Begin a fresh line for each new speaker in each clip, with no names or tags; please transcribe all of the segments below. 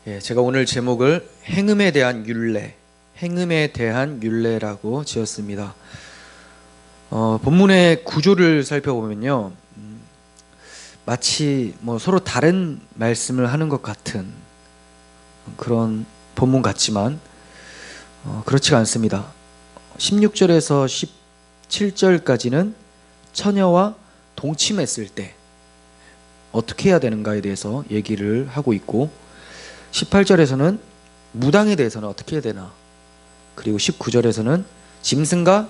제가 오늘 제목을 행음에 대한 율례, 행음에 대한 율례라고 지었습니다. 본문의 구조를 살펴보면요, 마치 서로 다른 말씀을 하는 것 같은 그런 본문 같지만 그렇지가 않습니다. 16절에서 17절까지는 처녀와 동침했을 때 어떻게 해야 되는가에 대해서 얘기를 하고 있고, 18절에서는 무당에 대해서는 어떻게 해야 되나, 그리고 19절에서는 짐승과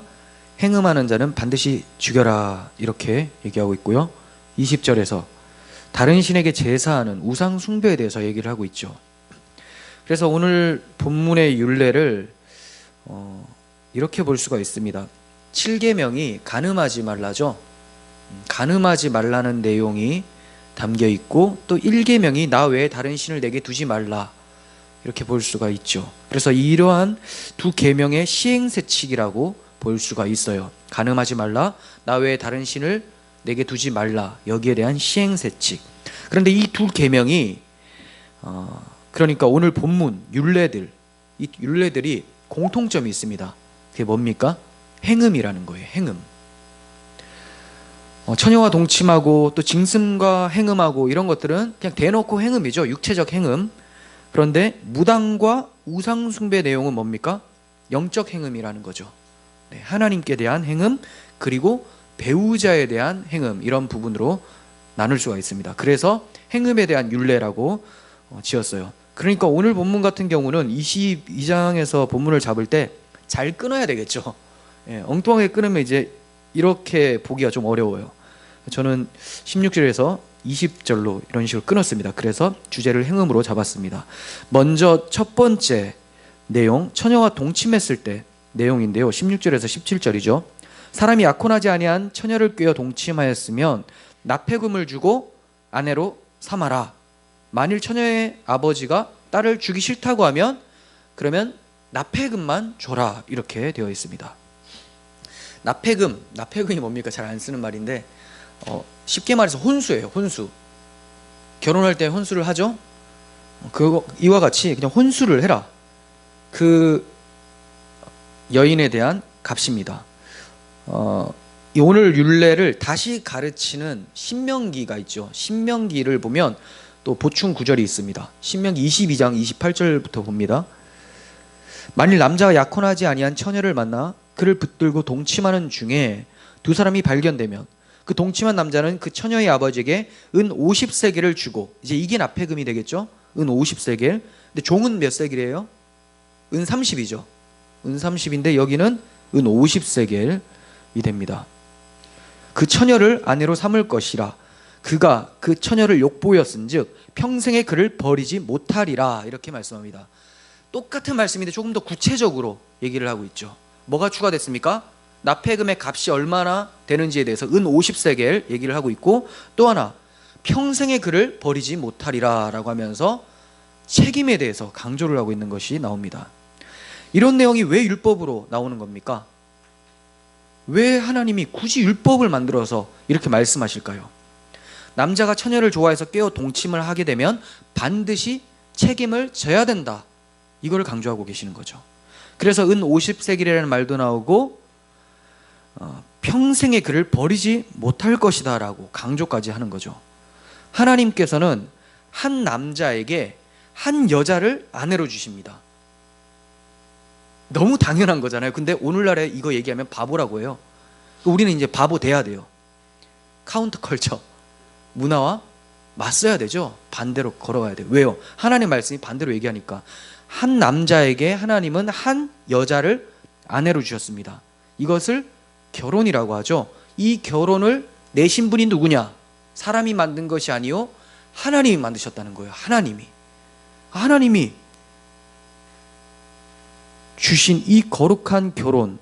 행음하는 자는 반드시 죽여라 이렇게 얘기하고 있고요. 20절에서 다른 신에게 제사하는 우상 숭배에 대해서 얘기를 하고 있죠. 그래서 오늘 본문의 율례를 이렇게 볼 수가 있습니다. 7계명이 간음하지 말라죠. 간음하지 말라는 내용이 담겨 있고, 또 1계명이 나 외에 다른 신을 내게 두지 말라 이렇게 볼 수가 있죠. 그래서 이러한 두 계명의 시행세칙이라고 볼 수가 있어요. 간음하지 말라, 나 외에 다른 신을 내게 두지 말라, 여기에 대한 시행세칙. 그런데 이 두 계명이 그러니까 오늘 본문 율례들, 이 율례들이 공통점이 있습니다. 그게 뭡니까? 행음이라는 거예요. 행음. 처녀와 동침하고 또 짐승과 행음하고 이런 것들은 그냥 대놓고 행음이죠. 육체적 행음. 그런데 무당과 우상숭배 내용은 뭡니까? 영적 행음이라는 거죠. 하나님께 대한 행음, 그리고 배우자에 대한 행음, 이런 부분으로 나눌 수가 있습니다. 그래서 행음에 대한 율례라고 지었어요. 그러니까 오늘 본문 같은 경우는 22장에서 본문을 잡을 때 잘 끊어야 되겠죠. 엉뚱하게 끊으면 이제 이렇게 보기가 좀 어려워요. 저는 16절에서 20절로 이런 식으로 끊었습니다. 그래서 주제를 행음으로 잡았습니다. 먼저 첫 번째 내용, 처녀와 동침했을 때 내용인데요, 16절에서 17절이죠. 사람이 약혼하지 아니한 처녀를 꾀어 동침하였으면 납폐금을 주고 아내로 삼아라. 만일 처녀의 아버지가 딸을 주기 싫다고 하면 그러면 납폐금만 줘라, 이렇게 되어 있습니다. 납폐금이 뭡니까? 잘 안 쓰는 말인데 쉽게 말해서 혼수예요. 혼수. 결혼할 때 혼수를 하죠. 이와 같이 그냥 혼수를 해라. 그 여인에 대한 값입니다. 오늘 율례를 다시 가르치는 신명기가 있죠. 신명기를 보면 또 보충 구절이 있습니다. 신명기 22장 28절부터 봅니다. 만일 남자가 약혼하지 아니한 처녀를 만나 그를 붙들고 동침하는 중에 두 사람이 발견되면 그 동침한 남자는 그 처녀의 아버지에게 은 50세겔을 주고, 이제 이게 납폐금이 되겠죠. 은 50세겔. 근데 종은 몇 세겔이에요? 은 30이죠. 은 30인데 여기는 은 50세겔이 됩니다. 그 처녀를 아내로 삼을 것이라. 그가 그 처녀를 욕보였은즉 평생에 그를 버리지 못하리라, 이렇게 말씀합니다. 똑같은 말씀인데 조금 더 구체적으로 얘기를 하고 있죠. 뭐가 추가됐습니까? 납폐금의 값이 얼마나 되는지에 대해서 은 50세겔 얘기를 하고 있고, 또 하나 평생에 그를 버리지 못하리라 라고 하면서 책임에 대해서 강조를 하고 있는 것이 나옵니다. 이런 내용이 왜 율법으로 나오는 겁니까? 왜 하나님이 굳이 율법을 만들어서 이렇게 말씀하실까요? 남자가 처녀를 좋아해서 꾀어 동침을 하게 되면 반드시 책임을 져야 된다, 이걸 강조하고 계시는 거죠. 그래서 은 50세겔이라는 말도 나오고 평생에 그를 버리지 못할 것이다 라고 강조까지 하는 거죠. 하나님께서는 한 남자에게 한 여자를 아내로 주십니다. 너무 당연한 거잖아요. 근데 오늘날에 이거 얘기하면 바보라고 해요. 우리는 이제 바보 돼야 돼요. 카운터 컬처 문화와 맞서야 되죠. 반대로 걸어가야 돼요. 왜요? 하나님의 말씀이 반대로 얘기하니까. 한 남자에게 하나님은 한 여자를 아내로 주셨습니다. 이것을 결혼이라고 하죠. 이 결혼을 내신 분이 누구냐? 사람이 만든 것이 아니요, 하나님이 만드셨다는 거예요. 하나님이 주신 이 거룩한 결혼,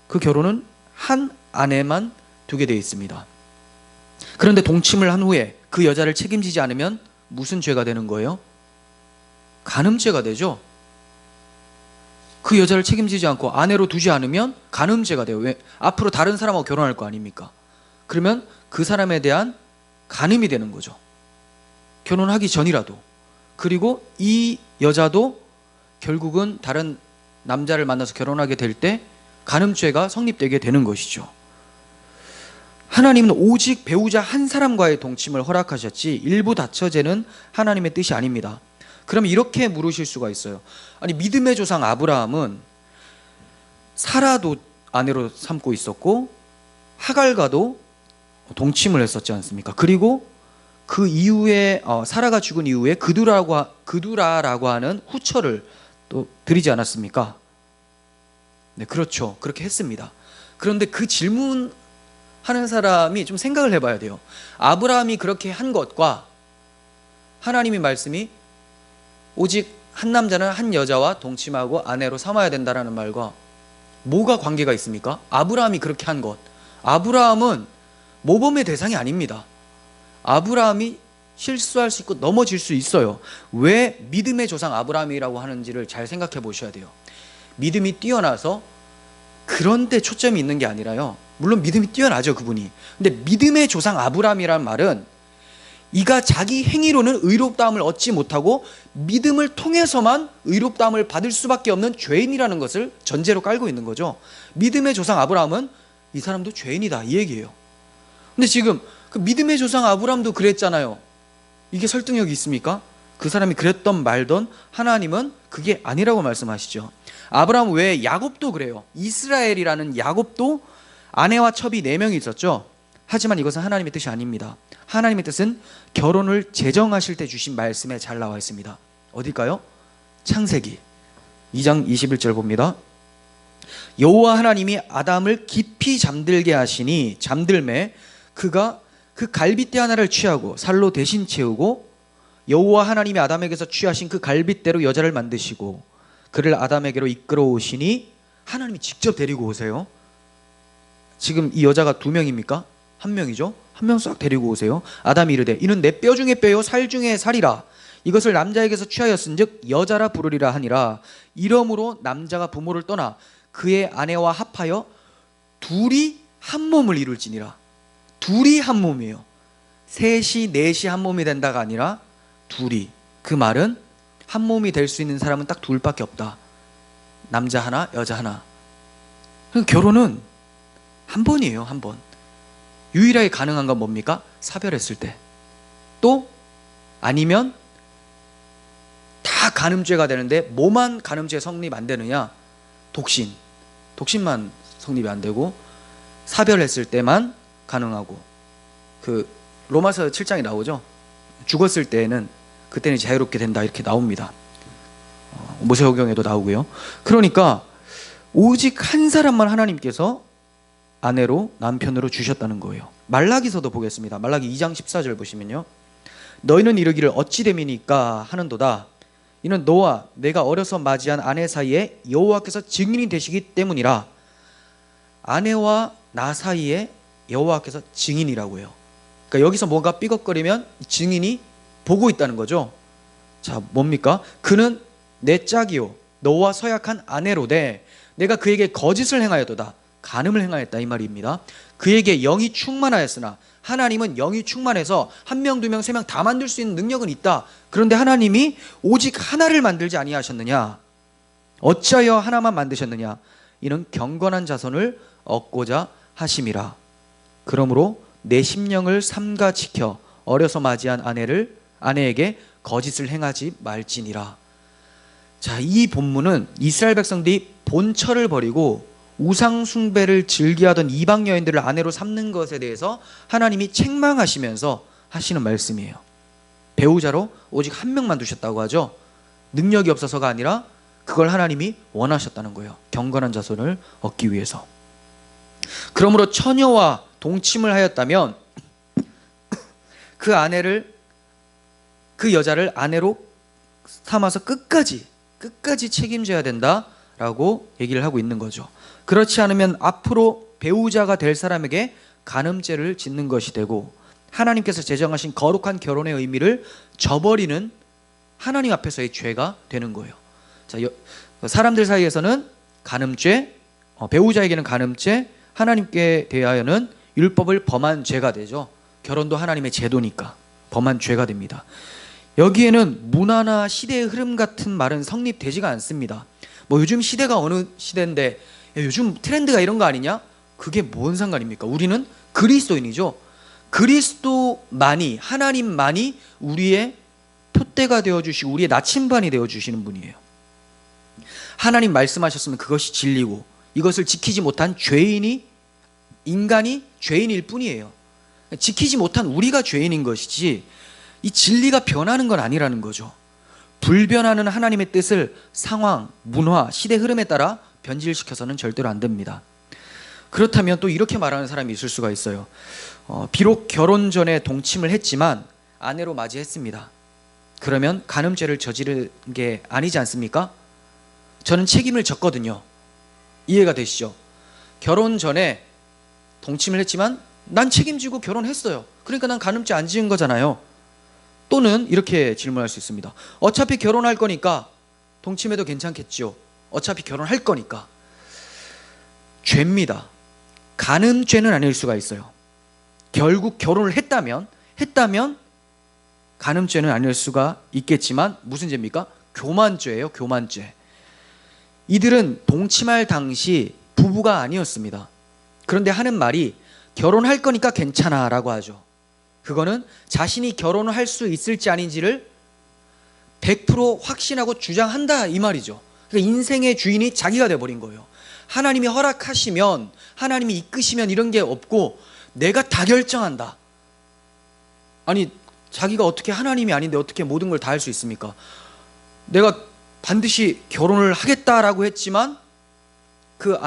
그 결혼은 한 아내만 두게 되어 있습니다. 그런데 동침을 한 후에 그 여자를 책임지지 않으면 무슨 죄가 되는 거예요? 간음죄가 되죠. 그 여자를 책임지지 않고 아내로 두지 않으면 간음죄가 돼요. 왜? 앞으로 다른 사람하고 결혼할 거 아닙니까? 그러면 그 사람에 대한 간음이 되는 거죠. 결혼하기 전이라도. 그리고 이 여자도 결국은 다른 남자를 만나서 결혼하게 될 때 간음죄가 성립되게 되는 것이죠. 하나님은 오직 배우자 한 사람과의 동침을 허락하셨지 일부 다처제는 하나님의 뜻이 아닙니다. 그러면 이렇게 물으실 수가 있어요. 아니, 믿음의 조상 아브라함은 사라도 아내로 삼고 있었고 하갈과도 동침을 했었지 않습니까? 그리고 그 이후에 사라가 죽은 이후에 그두라라고 하는 후처를 또 드리지 않았습니까? 네, 그렇죠. 그렇게 했습니다. 그런데 그 질문하는 사람이 좀 생각을 해봐야 돼요. 아브라함이 그렇게 한 것과 하나님의 말씀이 오직 한 남자는 한 여자와 동침하고 아내로 삼아야 된다라는 말과 뭐가 관계가 있습니까? 아브라함이 그렇게 한 것, 아브라함은 모범의 대상이 아닙니다. 아브라함이 실수할 수 있고 넘어질 수 있어요. 왜 믿음의 조상 아브라함이라고 하는지를 잘 생각해 보셔야 돼요. 믿음이 뛰어나서 그런 데 초점이 있는 게 아니라요, 물론 믿음이 뛰어나죠, 그분이. 근데 믿음의 조상 아브라함이란 말은 이가 자기 행위로는 의롭다함을 얻지 못하고 믿음을 통해서만 의롭다함을 받을 수밖에 없는 죄인이라는 것을 전제로 깔고 있는 거죠. 믿음의 조상 아브라함은 이 사람도 죄인이다, 이 얘기예요. 근데 지금 그 믿음의 조상 아브라함도 그랬잖아요. 이게 설득력이 있습니까? 그 사람이 그랬던 말던 하나님은 그게 아니라고 말씀하시죠. 아브라함 외에 야곱도 그래요. 이스라엘이라는 야곱도 아내와 첩이 4명이 있었죠. 하지만 이것은 하나님의 뜻이 아닙니다. 하나님의 뜻은 결혼을 제정하실 때 주신 말씀에 잘 나와 있습니다. 어딜까요? 창세기 2장 21절 봅니다. 여호와 하나님이 아담을 깊이 잠들게 하시니 잠들매 그가 그 갈빗대 하나를 취하고 살로 대신 채우고 여호와 하나님이 아담에게서 취하신 그 갈빗대로 여자를 만드시고 그를 아담에게로 이끌어 오시니, 하나님이 직접 데리고 오세요. 지금 이 여자가 2명입니까? 1명이죠. 1명 싹 데리고 오세요. 아담이 이르되 이는 내 뼈 중에 뼈요 살 중에 살이라. 이것을 남자에게서 취하였은즉 여자라 부르리라 하니라. 이러므로 남자가 부모를 떠나 그의 아내와 합하여 둘이 한 몸을 이룰지니라. 둘이 한 몸이에요. 셋이 넷이 한 몸이 된다가 아니라 둘이. 그 말은 한 몸이 될 수 있는 사람은 딱 둘밖에 없다. 남자 하나, 여자 하나. 결혼은 한 번이에요, 한 번. 유일하게 가능한 건 뭡니까? 사별했을 때. 또 아니면 다 간음죄가 되는데 뭐만 간음죄 성립 안 되느냐? 독신만 성립이 안 되고 사별했을 때만 가능하고, 그 로마서 7장에 나오죠. 죽었을 때는 그때는 자유롭게 된다, 이렇게 나옵니다. 모세오경에도 나오고요. 그러니까 오직 한 사람만 하나님께서 아내로, 남편으로 주셨다는 거예요. 말라기서도 보겠습니다. 말라기 2장 14절 보시면요, 너희는 이르기를 어찌 됨이니까 하는도다. 이는 너와 내가 어려서 맞이한 아내 사이에 여호와께서 증인이 되시기 때문이라. 아내와 나 사이에 여호와께서 증인이라고 해요. 그러니까 여기서 뭔가 삐걱거리면 증인이 보고 있다는 거죠. 자, 뭡니까? 그는 내 짝이요 너와 서약한 아내로되 내가 그에게 거짓을 행하였도다. 간음을 행하였다, 이 말입니다. 그에게 영이 충만하였으나, 하나님은 영이 충만해서 1명, 2명, 3명 다 만들 수 있는 능력은 있다. 그런데 하나님이 오직 하나를 만들지 아니하셨느냐? 어찌하여 하나만 만드셨느냐? 이는 경건한 자손을 얻고자 하심이라. 그러므로 내 심령을 삼가 지켜 어려서 맞이한 아내에게 거짓을 행하지 말지니라. 자, 이 본문은 이스라엘 백성들이 본처를 버리고 우상 숭배를 즐겨하던 이방 여인들을 아내로 삼는 것에 대해서 하나님이 책망하시면서 하시는 말씀이에요. 배우자로 오직 1명만 두셨다고 하죠. 능력이 없어서가 아니라 그걸 하나님이 원하셨다는 거예요. 경건한 자손을 얻기 위해서. 그러므로 처녀와 동침을 하였다면 그 여자를 아내로 삼아서 끝까지 책임져야 된다라고 얘기를 하고 있는 거죠. 그렇지 않으면 앞으로 배우자가 될 사람에게 간음죄를 짓는 것이 되고, 하나님께서 제정하신 거룩한 결혼의 의미를 저버리는 하나님 앞에서의 죄가 되는 거예요. 자, 사람들 사이에서는 간음죄, 배우자에게는 간음죄, 하나님께 대하여는 율법을 범한 죄가 되죠. 결혼도 하나님의 제도니까 범한 죄가 됩니다. 여기에는 문화나 시대의 흐름 같은 말은 성립되지가 않습니다. 뭐 요즘 시대가 어느 시대인데 요즘 트렌드가 이런 거 아니냐? 그게 뭔 상관입니까? 우리는 그리스도인이죠. 그리스도만이, 하나님만이 우리의 표대가 되어주시고 우리의 나침반이 되어주시는 분이에요. 하나님 말씀하셨으면 그것이 진리고 이것을 지키지 못한 인간이 죄인일 뿐이에요. 지키지 못한 우리가 죄인인 것이지 이 진리가 변하는 건 아니라는 거죠. 불변하는 하나님의 뜻을 상황, 문화, 시대 흐름에 따라 변질시켜서는 절대로 안 됩니다. 그렇다면 또 이렇게 말하는 사람이 있을 수가 있어요. 비록 결혼 전에 동침을 했지만 아내로 맞이했습니다. 그러면 간음죄를 저지른 게 아니지 않습니까? 저는 책임을 졌거든요. 이해가 되시죠? 결혼 전에 동침을 했지만 난 책임지고 결혼했어요. 그러니까 난 간음죄 안 지은 거잖아요. 또는 이렇게 질문할 수 있습니다. 어차피 결혼할 거니까 동침해도 괜찮겠죠. 어차피 결혼할 거니까. 죄입니다. 간음죄는 아닐 수가 있어요. 결국 결혼을 했다면 간음죄는 아닐 수가 있겠지만 무슨 죄입니까? 교만죄예요. 교만죄. 이들은 동침할 당시 부부가 아니었습니다. 그런데 하는 말이 결혼할 거니까 괜찮아 라고 하죠. 그거는 자신이 결혼을 할 수 있을지 아닌지를 100% 확신하고 주장한다 이 말이죠. 그러니까 인생의 주인이 자기가 돼버린 거예요. 하나님이 허락하시면, 하나님이 이끄시면 이런 게 없고 내가 다 결정한다. 아니 자기가 어떻게 하나님이 아닌데 어떻게 모든 걸 다 할 수 있습니까? 내가 반드시 결혼을 하겠다라고 했지만 그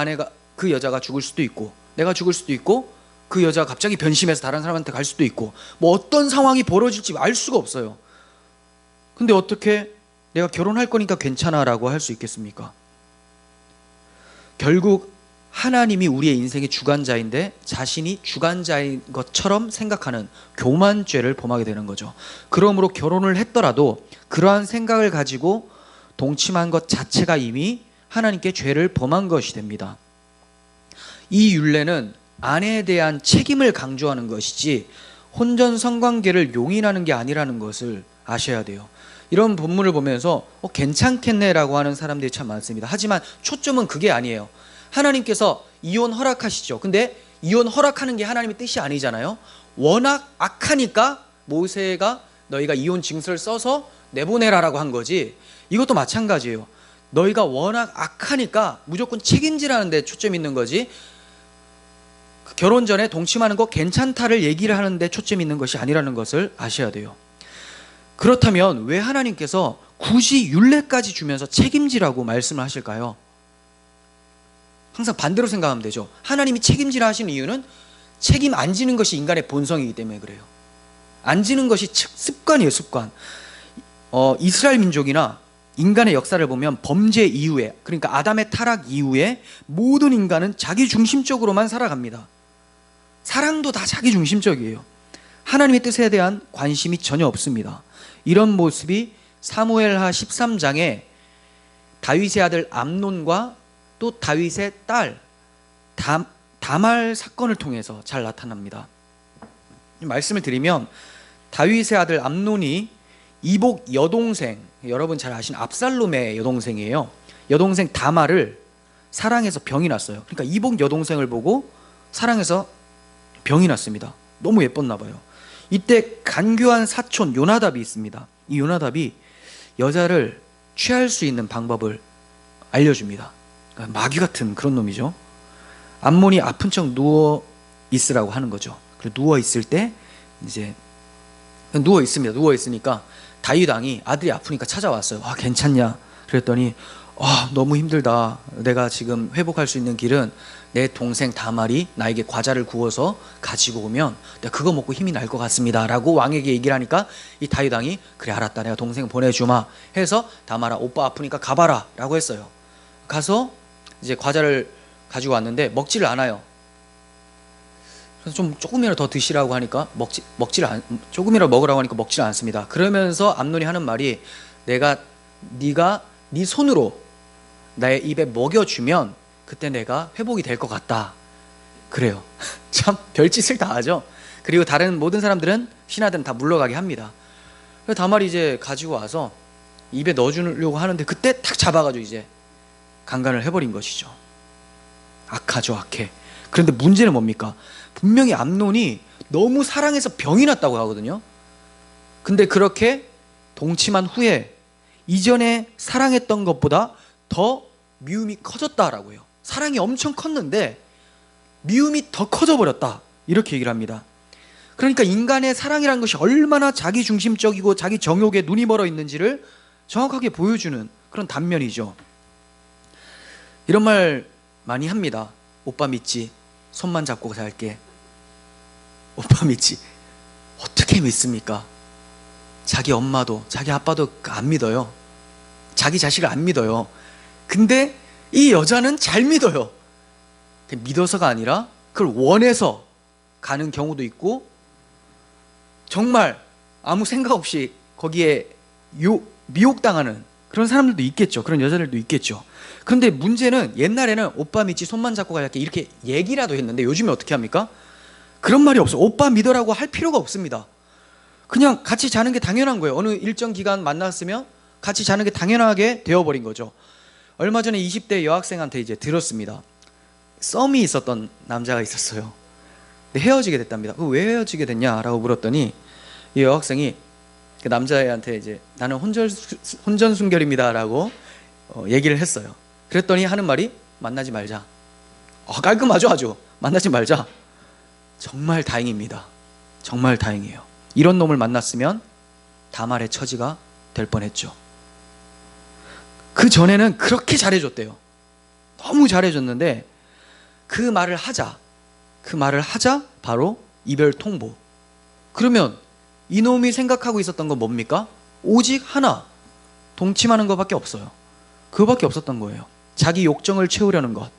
여자가 죽을 수도 있고 내가 죽을 수도 있고 그 여자가 갑자기 변심해서 다른 사람한테 갈 수도 있고 뭐 어떤 상황이 벌어질지 알 수가 없어요. 근데 어떻게 내가 결혼할 거니까 괜찮아 라고 할 수 있겠습니까? 결국 하나님이 우리의 인생의 주관자인데 자신이 주관자인 것처럼 생각하는 교만죄를 범하게 되는 거죠. 그러므로 결혼을 했더라도 그러한 생각을 가지고 동침한 것 자체가 이미 하나님께 죄를 범한 것이 됩니다. 이 율례는 아내에 대한 책임을 강조하는 것이지 혼전 성관계를 용인하는 게 아니라는 것을 아셔야 돼요. 이런 본문을 보면서 괜찮겠네라고 하는 사람들이 참 많습니다. 하지만 초점은 그게 아니에요. 하나님께서 이혼 허락하시죠. 근데 이혼 허락하는 게 하나님의 뜻이 아니잖아요. 워낙 악하니까 모세가 너희가 이혼 징서를 써서 내보내라라고 한 거지. 이것도 마찬가지예요. 너희가 워낙 악하니까 무조건 책임지라는 데 초점이 있는 거지 결혼 전에 동침하는 거 괜찮다를 얘기를 하는데 초점이 있는 것이 아니라는 것을 아셔야 돼요. 그렇다면 왜 하나님께서 굳이 율례까지 주면서 책임지라고 말씀을 하실까요? 항상 반대로 생각하면 되죠. 하나님이 책임지라 하시는 이유는 책임 안 지는 것이 인간의 본성이기 때문에 그래요. 안 지는 것이 습관이에요. 습관. 이스라엘 민족이나 인간의 역사를 보면 범죄 이후에, 그러니까 아담의 타락 이후에 모든 인간은 자기 중심적으로만 살아갑니다. 사랑도 다 자기 중심적이에요. 하나님의 뜻에 대한 관심이 전혀 없습니다. 이런 모습이 사무엘하 13장에 다윗의 아들 암논과 또 다윗의 딸 다말 사건을 통해서 잘 나타납니다. 말씀을 드리면 다윗의 아들 암논이 이복 여동생, 여러분 잘 아시는 압살롬의 여동생이에요. 여동생 다말을 사랑해서 병이 났어요. 그러니까 이복 여동생을 보고 사랑해서 병이 났습니다. 너무 예뻤나 봐요. 이때 간교한 사촌 요나답이 있습니다. 이 요나답이 여자를 취할 수 있는 방법을 알려줍니다. 그러니까 마귀 같은 그런 놈이죠. 암몬이 아픈 척 누워 있으라고 하는 거죠. 그리고 누워 있을 때 이제 누워 있습니다. 누워 있으니까 다윗 왕이 아들이 아프니까 찾아왔어요. 괜찮냐? 그랬더니 너무 힘들다. 내가 지금 회복할 수 있는 길은 내 동생 다말이 나에게 과자를 구워서 가지고 오면 내가 그거 먹고 힘이 날 것 같습니다 라고 왕에게 얘기를 하니까 이 다윗 왕이 그래 알았다. 내가 동생 보내주마 해서 다말아 오빠 아프니까 가봐라 라고 했어요. 가서 이제 과자를 가지고 왔는데 먹지를 않아요. 그래서 좀 조금이라도 더 드시라고 하니까 조금이라도 먹으라고 하니까 먹지를 않습니다. 그러면서 암논이 하는 말이 네가 네 손으로 나의 입에 먹여주면 그때 내가 회복이 될 것 같다. 그래요. 참 별짓을 다 하죠. 그리고 다른 모든 사람들은 신하들은 다 물러가게 합니다. 그래서 다말이 이제 가지고 와서 입에 넣어주려고 하는데 그때 탁 잡아가지고 이제 강간을 해버린 것이죠. 악하죠, 악해. 그런데 문제는 뭡니까? 분명히 암논이 너무 사랑해서 병이 났다고 하거든요. 근데 그렇게 동침한 후에 이전에 사랑했던 것보다 더 미움이 커졌다라고 해요. 사랑이 엄청 컸는데 미움이 더 커져 버렸다, 이렇게 얘기를 합니다. 그러니까 인간의 사랑이라는 것이 얼마나 자기중심적이고 자기 정욕에 눈이 멀어 있는지를 정확하게 보여주는 그런 단면이죠. 이런 말 많이 합니다. 오빠 믿지? 손만 잡고 살게. 오빠 믿지? 어떻게 믿습니까? 자기 엄마도 자기 아빠도 안 믿어요. 자기 자식을 안 믿어요. 근데 이 여자는 잘 믿어요. 믿어서가 아니라 그걸 원해서 가는 경우도 있고, 정말 아무 생각 없이 거기에 미혹당하는 그런 사람들도 있겠죠. 그런 여자들도 있겠죠. 그런데 문제는 옛날에는 오빠 믿지 손만 잡고 갈게 이렇게 얘기라도 했는데 요즘에 어떻게 합니까? 그런 말이 없어요. 오빠 믿어라고 할 필요가 없습니다. 그냥 같이 자는 게 당연한 거예요. 어느 일정 기간 만났으면 같이 자는 게 당연하게 되어버린 거죠. 얼마 전에 20대 여학생한테 이제 들었습니다. 썸이 있었던 남자가 있었어요. 근데 헤어지게 됐답니다. 왜 헤어지게 됐냐라고 물었더니 이 여학생이 그 남자애한테 이제 나는 혼전순결입니다라고 얘기를 했어요. 그랬더니 하는 말이 만나지 말자. 깔끔하죠, 아주. 만나지 말자. 정말 다행입니다. 정말 다행이에요. 이런 놈을 만났으면 다말의 처지가 될 뻔했죠. 그 전에는 그렇게 잘해줬대요. 너무 잘해줬는데 그 말을 하자 바로 이별 통보. 그러면 이놈이 생각하고 있었던 건 뭡니까? 오직 하나, 동침하는 것밖에 없어요. 그거밖에 없었던 거예요. 자기 욕정을 채우려는 것.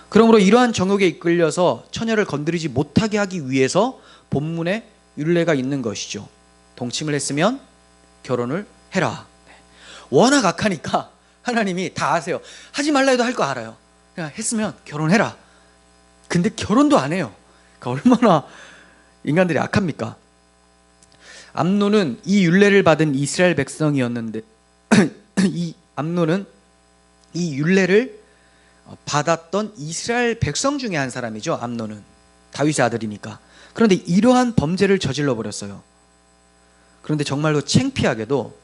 그러므로 이러한 정욕에 이끌려서 처녀를 건드리지 못하게 하기 위해서 본문에 율례가 있는 것이죠. 동침을 했으면 결혼을 해라. 워낙 악하니까 하나님이 다 아세요. 하지 말라 해도 할 거 알아요. 그냥 했으면 결혼해라. 근데 결혼도 안 해요. 그러니까 얼마나 인간들이 악합니까? 암논은 이 율례를 받은 이스라엘 백성이었는데 이 암논은 이 율례를 받았던 이스라엘 백성 중에 한 사람이죠. 암논은 다윗의 아들이니까. 그런데 이러한 범죄를 저질러 버렸어요. 그런데 정말로 창피하게도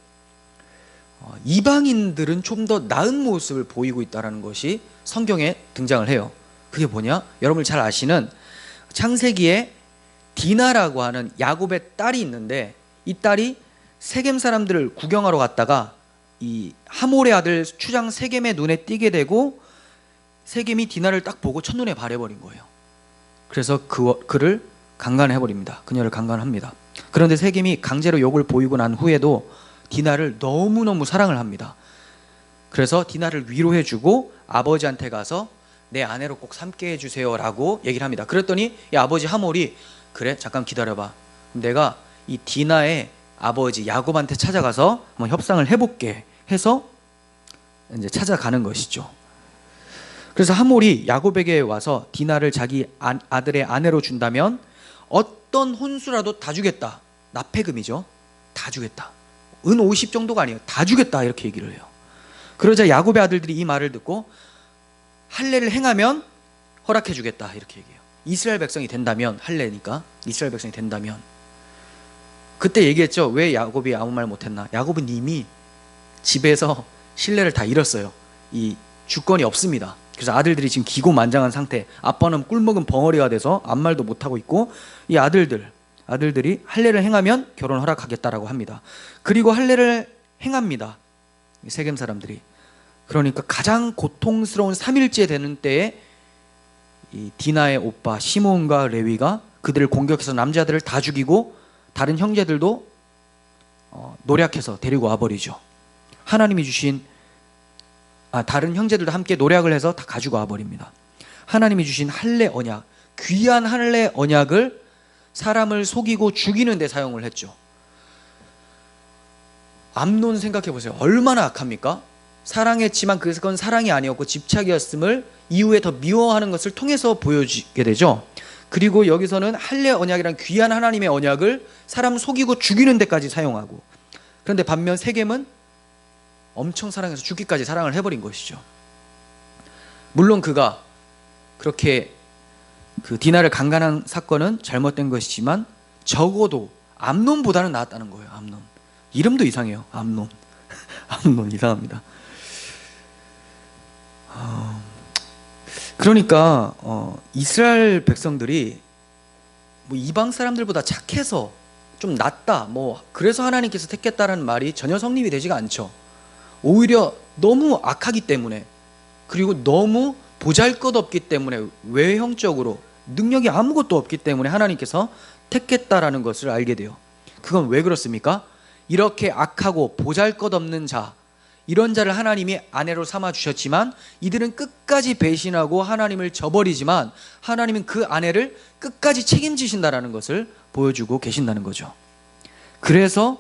이방인들은 좀 더 나은 모습을 보이고 있다는 것이 성경에 등장을 해요. 그게 뭐냐? 여러분 잘 아시는 창세기에 디나라고 하는 야곱의 딸이 있는데, 이 딸이 세겜 사람들을 구경하러 갔다가 이 하몰의 아들 추장 세겜의 눈에 띄게 되고 세겜이 디나를 딱 보고 첫눈에 반해버린 거예요. 그래서 그를 강간해버립니다. 그녀를 강간합니다. 그런데 세겜이 강제로 욕을 보이고 난 후에도 디나를 너무너무 사랑을 합니다. 그래서 디나를 위로해주고 아버지한테 가서 내 아내로 꼭 삼게 해주세요 라고 얘기를 합니다. 그랬더니 이 아버지 하몰이 그래 잠깐 기다려봐, 내가 이 디나의 아버지 야곱한테 찾아가서 한번 협상을 해볼게 해서 이제 찾아가는 것이죠. 그래서 하몰이 야곱에게 와서 디나를 자기 아들의 아내로 준다면 어떤 혼수라도 다 주겠다. 납폐금이죠. 다 주겠다. 은 50 정도가 아니에요. 다 주겠다 이렇게 얘기를 해요. 그러자 야곱의 아들들이 이 말을 듣고 할례를 행하면 허락해 주겠다 이렇게 얘기해요. 이스라엘 백성이 된다면, 할례니까 이스라엘 백성이 된다면. 그때 얘기했죠. 왜 야곱이 아무 말 못했나? 야곱은 이미 집에서 신뢰를 다 잃었어요. 이 주권이 없습니다. 그래서 아들들이 지금 기고만장한 상태, 아빠는 꿀먹은 벙어리가 돼서 아무 말도 못하고 있고, 이 아들들이 할례를 행하면 결혼 허락하겠다라고 합니다. 그리고 할례를 행합니다. 세겜 사람들이. 그러니까 가장 고통스러운 3일째 되는 때에 이 디나의 오빠 시몬과 레위가 그들을 공격해서 남자들을 다 죽이고 다른 형제들도 노략해서 데리고 와버리죠. 하나님이 주신 다른 형제들도 함께 노략을 해서 다 가지고 와버립니다. 하나님이 주신 할례 언약, 귀한 할례 언약을 사람을 속이고 죽이는 데 사용을 했죠. 암논 생각해 보세요. 얼마나 악합니까? 사랑했지만 그건 사랑이 아니었고 집착이었음을 이후에 더 미워하는 것을 통해서 보여지게 되죠. 그리고 여기서는 할례 언약이란 귀한 하나님의 언약을 사람 속이고 죽이는 데까지 사용하고, 그런데 반면 세겜은 엄청 사랑해서 죽기까지 사랑을 해버린 것이죠. 물론 그가 그렇게 그 디나를 강간한 사건은 잘못된 것이지만 적어도 암논보다는 나았다는 거예요. 암논. 이름도 이상해요. 암논. 암논 이상합니다. 그러니까 이스라엘 백성들이 뭐 이방 사람들보다 착해서 좀 낫다, 뭐 그래서 하나님께서 택했다라는 말이 전혀 성립이 되지가 않죠. 오히려 너무 악하기 때문에, 그리고 너무 보잘것없기 때문에, 외형적으로 능력이 아무것도 없기 때문에 하나님께서 택했다라는 것을 알게 돼요. 그건 왜 그렇습니까? 이렇게 악하고 보잘것없는 자, 이런 자를 하나님이 아내로 삼아 주셨지만 이들은 끝까지 배신하고 하나님을 저버리지만 하나님은 그 아내를 끝까지 책임지신다라는 것을 보여주고 계신다는 거죠. 그래서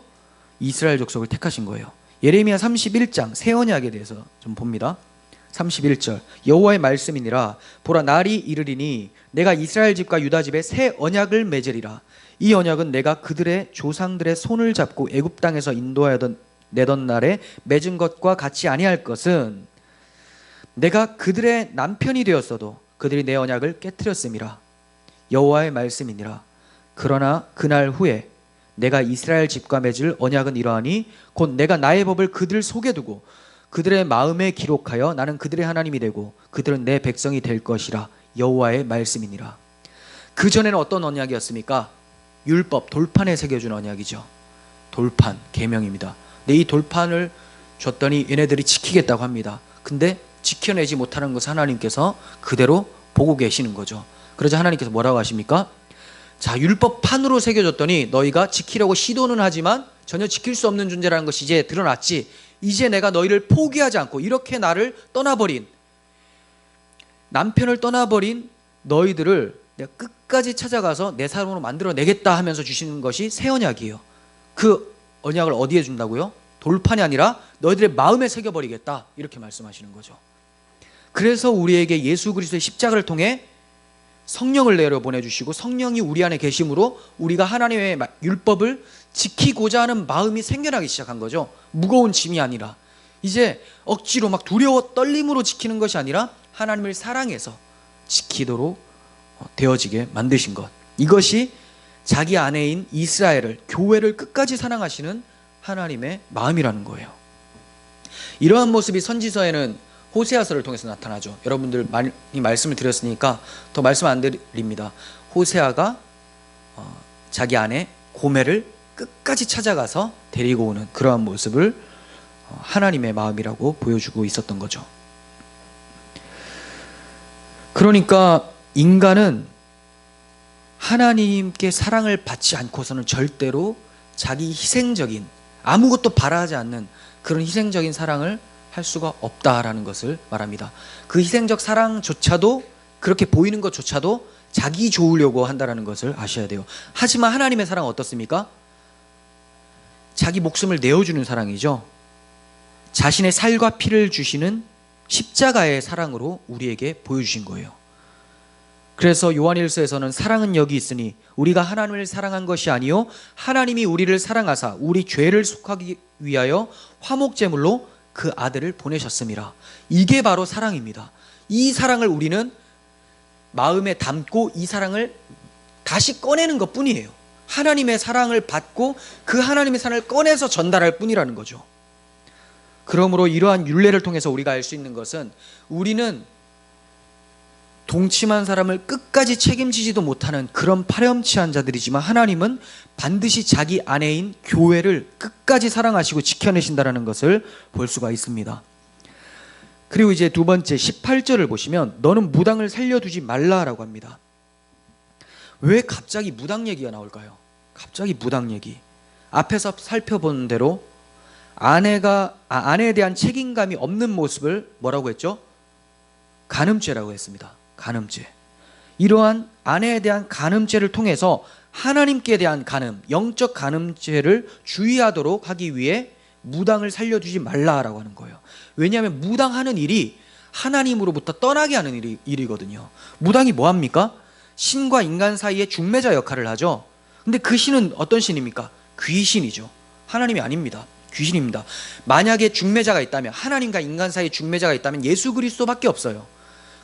이스라엘 족속을 택하신 거예요. 예레미야 31장 새 언약에 대해서 좀 봅니다. 31절 여호와의 말씀이니라. 보라, 날이 이르리니 내가 이스라엘 집과 유다 집에 새 언약을 맺으리라. 이 언약은 내가 그들의 조상들의 손을 잡고 애굽 땅에서 인도하여 내던 날에 맺은 것과 같이 아니할 것은, 내가 그들의 남편이 되었어도 그들이 내 언약을 깨뜨렸음이라. 여호와의 말씀이니라. 그러나 그날 후에 내가 이스라엘 집과 맺을 언약은 이러하니 곧 내가 나의 법을 그들 속에 두고 그들의 마음에 기록하여 나는 그들의 하나님이 되고 그들은 내 백성이 될 것이라. 여호와의 말씀이니라. 그전에는 어떤 언약이었습니까? 율법, 돌판에 새겨준 언약이죠. 돌판, 계명입니다. 이 돌판을 줬더니 얘네들이 지키겠다고 합니다. 근데 지켜내지 못하는 것을 하나님께서 그대로 보고 계시는 거죠. 그러자 하나님께서 뭐라고 하십니까? 자, 율법판으로 새겨줬더니 너희가 지키려고 시도는 하지만 전혀 지킬 수 없는 존재라는 것이 이제 드러났지. 이제 내가 너희를 포기하지 않고 이렇게 나를 떠나버린, 남편을 떠나버린 너희들을 내가 끝까지 찾아가서 내 사람으로 만들어내겠다 하면서 주시는 것이 새 언약이에요. 그 언약을 어디에 준다고요? 돌판이 아니라 너희들의 마음에 새겨버리겠다, 이렇게 말씀하시는 거죠. 그래서 우리에게 예수 그리스도의 십자가를 통해 성령을 내려 보내주시고 성령이 우리 안에 계심으로 우리가 하나님의 율법을 지키고자 하는 마음이 생겨나기 시작한 거죠. 무거운 짐이 아니라 이제 억지로 막 두려워 떨림으로 지키는 것이 아니라 하나님을 사랑해서 지키도록 되어지게 만드신 것, 이것이 자기 아내인 이스라엘을, 교회를 끝까지 사랑하시는 하나님의 마음이라는 거예요. 이러한 모습이 선지서에는 호세아서를 통해서 나타나죠. 여러분들 많이 말씀을 드렸으니까 더 말씀 안 드립니다. 호세아가 자기 아내 고멜을 끝까지 찾아가서 데리고 오는 그러한 모습을 하나님의 마음이라고 보여주고 있었던 거죠. 그러니까 인간은 하나님께 사랑을 받지 않고서는 절대로 자기 희생적인, 아무것도 바라지 않는 그런 희생적인 사랑을 할 수가 없다라는 것을 말합니다. 그 희생적 사랑조차도, 그렇게 보이는 것조차도 자기 좋으려고 한다는 것을 아셔야 돼요. 하지만 하나님의 사랑은 어떻습니까? 자기 목숨을 내어주는 사랑이죠. 자신의 살과 피를 주시는 십자가의 사랑으로 우리에게 보여주신 거예요. 그래서 요한일서에서는 사랑은 여기 있으니 우리가 하나님을 사랑한 것이 아니요 하나님이 우리를 사랑하사 우리 죄를 속하기 위하여 화목제물로 그 아들을 보내셨음이라. 이게 바로 사랑입니다. 이 사랑을 우리는 마음에 담고 이 사랑을 다시 꺼내는 것 뿐이에요. 하나님의 사랑을 받고 그 하나님의 사랑을 꺼내서 전달할 뿐이라는 거죠. 그러므로 이러한 율례를 통해서 우리가 알 수 있는 것은, 우리는 동침한 사람을 끝까지 책임지지도 못하는 그런 파렴치한 자들이지만 하나님은 반드시 자기 아내인 교회를 끝까지 사랑하시고 지켜내신다는 것을 볼 수가 있습니다. 그리고 이제 두 번째 18절을 보시면 너는 무당을 살려두지 말라라고 합니다. 왜 갑자기 무당 얘기가 나올까요? 갑자기 무당 얘기. 앞에서 살펴본 대로 아내에 대한 책임감이 없는 모습을 뭐라고 했죠? 간음죄라고 했습니다. 간음죄. 이러한 아내에 대한 간음죄를 통해서 하나님께 대한 간음, 영적 간음죄를 주의하도록 하기 위해 무당을 살려두지 말라라고 하는 거예요. 왜냐하면 무당하는 일이 하나님으로부터 떠나게 하는 일이거든요. 무당이 뭐합니까? 신과 인간 사이의 중매자 역할을 하죠. 근데 그 신은 어떤 신입니까? 귀신이죠. 하나님이 아닙니다. 귀신입니다. 만약에 중매자가 있다면, 하나님과 인간 사이에 중매자가 있다면 예수 그리스도밖에 없어요.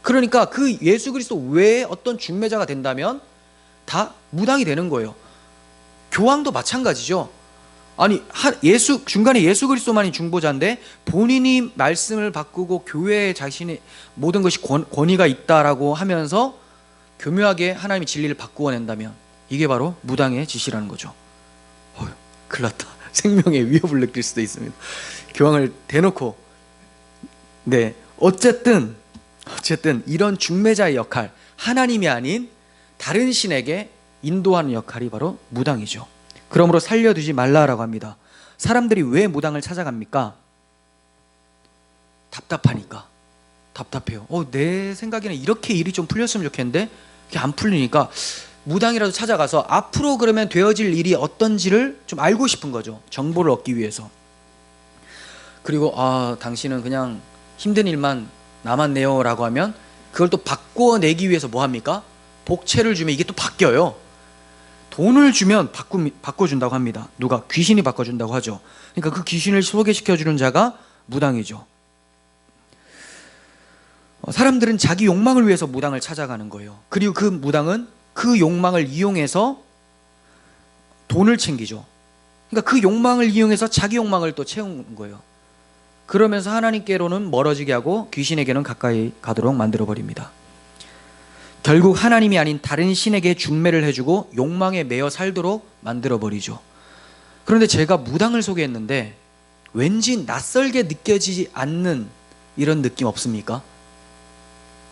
그러니까 그 예수 그리스도 외에 어떤 중매자가 된다면 다 무당이 되는 거예요. 교황도 마찬가지죠. 아니 중간에 예수 그리스도만이 중보자인데 본인이 말씀을 바꾸고 교회에 자신의 모든 것이 권위가 있다라고 하면서 교묘하게 하나님의 진리를 바꾸어낸다면 이게 바로 무당의 짓이라는 거죠. 큰일 났다. 생명의 위협을 느낄 수도 있습니다. 교황을 대놓고. 네, 어쨌든 이런 중매자의 역할, 하나님이 아닌 다른 신에게 인도하는 역할이 바로 무당이죠. 그러므로 살려두지 말라라고 합니다. 사람들이 왜 무당을 찾아갑니까? 답답하니까. 답답해요. 내 생각에는 이렇게 일이 좀 풀렸으면 좋겠는데 이게 안 풀리니까 무당이라도 찾아가서 앞으로 그러면 되어질 일이 어떤지를 좀 알고 싶은 거죠. 정보를 얻기 위해서. 그리고 당신은 그냥 힘든 일만 남았네요 라고 하면 그걸 또 바꿔내기 위해서 뭐 합니까? 복채를 주면 이게 또 바뀌어요. 돈을 주면 바꿔준다고 합니다. 누가? 귀신이 바꿔준다고 하죠. 그러니까 그 귀신을 소개시켜주는 자가 무당이죠. 사람들은 자기 욕망을 위해서 무당을 찾아가는 거예요. 그리고 그 무당은 그 욕망을 이용해서 돈을 챙기죠. 그러니까 그 욕망을 이용해서 자기 욕망을 또 채우는 거예요. 그러면서 하나님께로는 멀어지게 하고 귀신에게는 가까이 가도록 만들어버립니다. 결국 하나님이 아닌 다른 신에게 중매를 해주고 욕망에 매여 살도록 만들어버리죠. 그런데 제가 무당을 소개했는데 왠지 낯설게 느껴지지 않는 이런 느낌 없습니까?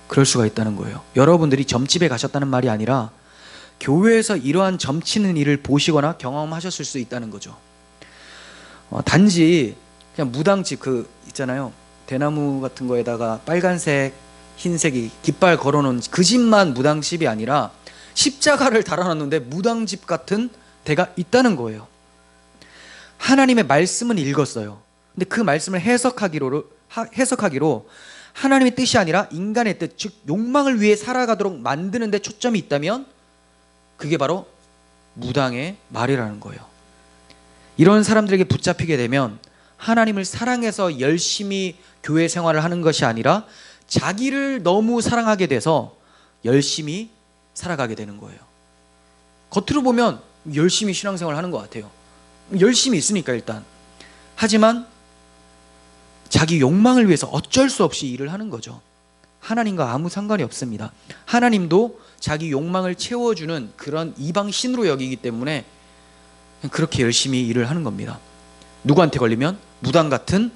그럴 수가 있다는 거예요. 여러분들이 점집에 가셨다는 말이 아니라 교회에서 이러한 점치는 일을 보시거나 경험하셨을 수 있다는 거죠. 단지 그냥 무당집 있잖아요. 대나무 같은 거에다가 빨간색, 흰색이 깃발 걸어놓은 그 집만 무당집이 아니라 십자가를 달아놨는데 무당집 같은 데가 있다는 거예요. 하나님의 말씀은 읽었어요. 근데 그 말씀을 해석하기로 하나님의 뜻이 아니라 인간의 뜻, 즉 욕망을 위해 살아가도록 만드는 데 초점이 있다면 그게 바로 무당의 말이라는 거예요. 이런 사람들에게 붙잡히게 되면 하나님을 사랑해서 열심히 교회 생활을 하는 것이 아니라 자기를 너무 사랑하게 돼서 열심히 살아가게 되는 거예요. 겉으로 보면 열심히 신앙생활을 하는 것 같아요. 열심히 있으니까 일단. 하지만 자기 욕망을 위해서 어쩔 수 없이 일을 하는 거죠. 하나님과 아무 상관이 없습니다. 하나님도 자기 욕망을 채워주는 그런 이방신으로 여기기 때문에 그렇게 열심히 일을 하는 겁니다. 누구한테 걸리면? 무당 같은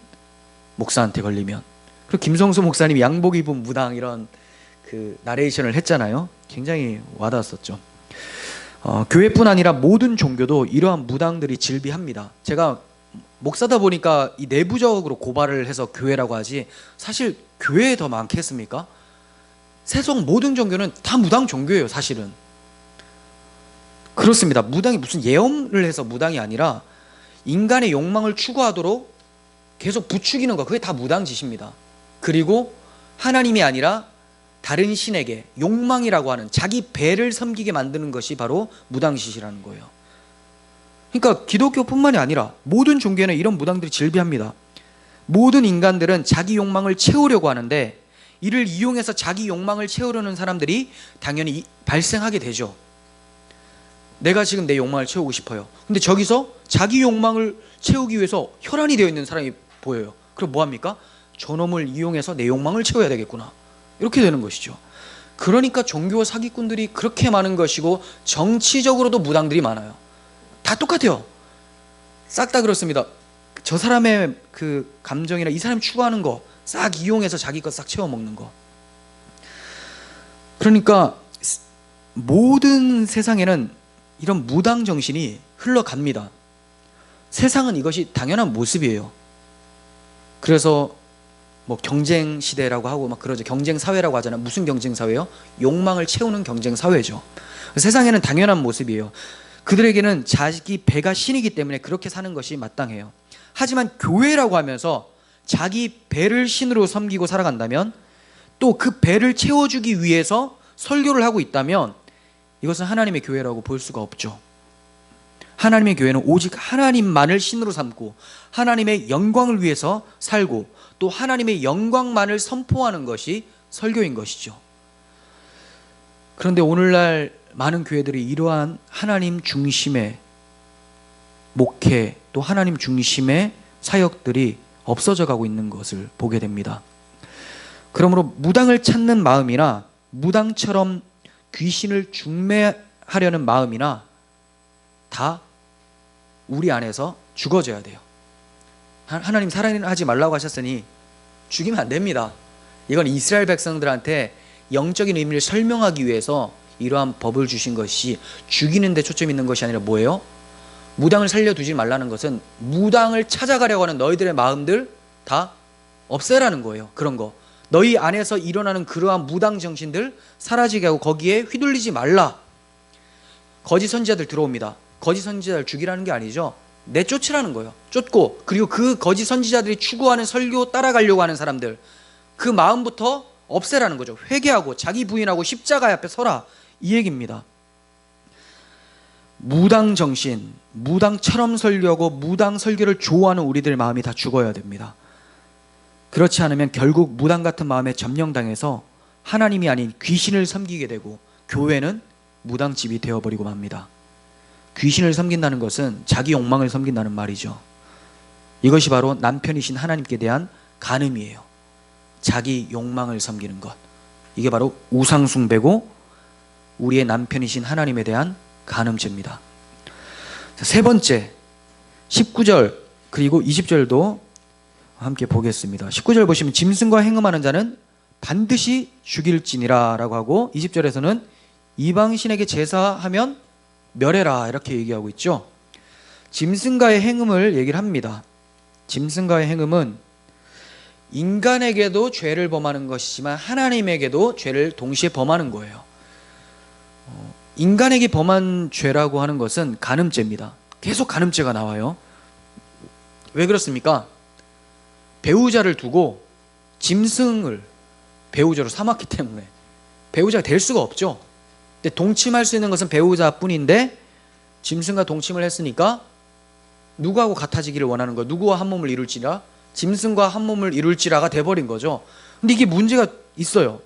목사한테 걸리면. 그리고 김성수 목사님이 양복 입은 무당 이런 나레이션을 했잖아요. 굉장히 와닿았었죠. 교회뿐 아니라 모든 종교도 이러한 무당들이 질비합니다. 제가 목사다 보니까 이 내부적으로 고발을 해서 교회라고 하지 사실 교회에 더 많겠습니까? 세속 모든 종교는 다 무당 종교예요. 사실은 그렇습니다. 무당이 무슨 예언을 해서 무당이 아니라 인간의 욕망을 추구하도록 계속 부추기는 거, 그게 다 무당 짓입니다. 그리고 하나님이 아니라 다른 신에게 욕망이라고 하는 자기 배를 섬기게 만드는 것이 바로 무당 짓이라는 거예요. 그러니까 기독교뿐만이 아니라 모든 종교에는 이런 무당들이 질비합니다. 모든 인간들은 자기 욕망을 채우려고 하는데 이를 이용해서 자기 욕망을 채우려는 사람들이 당연히 발생하게 되죠. 내가 지금 내 욕망을 채우고 싶어요. 근데 저기서 자기 욕망을 채우기 위해서 혈안이 되어 있는 사람이 보여요. 그럼 뭐합니까? 저놈을 이용해서 내 욕망을 채워야 되겠구나. 이렇게 되는 것이죠. 그러니까 종교 사기꾼들이 그렇게 많은 것이고 정치적으로도 무당들이 많아요. 다 똑같아요. 싹 다 그렇습니다. 저 사람의 그 감정이나 이 사람이 추구하는 거 싹 이용해서 자기 것 싹 채워먹는 거. 그러니까 모든 세상에는 이런 무당 정신이 흘러갑니다. 세상은 이것이 당연한 모습이에요. 그래서 뭐 경쟁 시대라고 하고 막 그러죠. 경쟁 사회라고 하잖아요. 무슨 경쟁 사회요? 욕망을 채우는 경쟁 사회죠. 세상에는 당연한 모습이에요. 그들에게는 자기 배가 신이기 때문에 그렇게 사는 것이 마땅해요. 하지만 교회라고 하면서 자기 배를 신으로 섬기고 살아간다면 또 그 배를 채워주기 위해서 설교를 하고 있다면 이것은 하나님의 교회라고 볼 수가 없죠. 하나님의 교회는 오직 하나님만을 신으로 삼고 하나님의 영광을 위해서 살고 또 하나님의 영광만을 선포하는 것이 설교인 것이죠. 그런데 오늘날 많은 교회들이 이러한 하나님 중심의 목회 또 하나님 중심의 사역들이 없어져 가고 있는 것을 보게 됩니다. 그러므로 무당을 찾는 마음이나 무당처럼 귀신을 중매하려는 마음이나 다 우리 안에서 죽어져야 돼요. 하나님 살인하지 말라고 하셨으니 죽이면 안 됩니다. 이건 이스라엘 백성들한테 영적인 의미를 설명하기 위해서 이러한 법을 주신 것이 죽이는 데 초점이 있는 것이 아니라 뭐예요? 무당을 살려두지 말라는 것은 무당을 찾아가려고 하는 너희들의 마음들 다 없애라는 거예요. 그런 거 너희 안에서 일어나는 그러한 무당 정신들 사라지게 하고 거기에 휘둘리지 말라. 거짓 선지자들 들어옵니다. 거짓 선지자를 죽이라는 게 아니죠. 내쫓으라는 거예요. 쫓고 그리고 그 거짓 선지자들이 추구하는 설교 따라가려고 하는 사람들 그 마음부터 없애라는 거죠. 회개하고 자기 부인하고 십자가 앞에 서라 이 얘기입니다. 무당 정신, 무당처럼 설교하고 무당 설교를 좋아하는 우리들 마음이 다 죽어야 됩니다. 그렇지 않으면 결국 무당 같은 마음에 점령당해서 하나님이 아닌 귀신을 섬기게 되고 교회는 무당집이 되어버리고 맙니다. 귀신을 섬긴다는 것은 자기 욕망을 섬긴다는 말이죠. 이것이 바로 남편이신 하나님께 대한 간음이에요. 자기 욕망을 섬기는 것. 이게 바로 우상숭배고 우리의 남편이신 하나님에 대한 간음죄입니다. 세 번째 19절 그리고 20절도 함께 보겠습니다. 19절 보시면 짐승과 행음하는 자는 반드시 죽일지니라 라고 하고 20절에서는 이방신에게 제사하면 멸해라 이렇게 얘기하고 있죠. 짐승과의 행음을 얘기를 합니다. 짐승과의 행음은 인간에게도 죄를 범하는 것이지만 하나님에게도 죄를 동시에 범하는 거예요. 인간에게 범한 죄라고 하는 것은 간음죄입니다. 계속 간음죄가 나와요. 왜 그렇습니까? 배우자를 두고 짐승을 배우자로 삼았기 때문에 배우자가 될 수가 없죠. 근데 동침할 수 있는 것은 배우자뿐인데 짐승과 동침을 했으니까 누구하고 같아지기를 원하는 거예요. 누구와 한 몸을 이룰지라 짐승과 한 몸을 이룰지라가 돼버린 거죠. 근데 이게 문제가 있어요.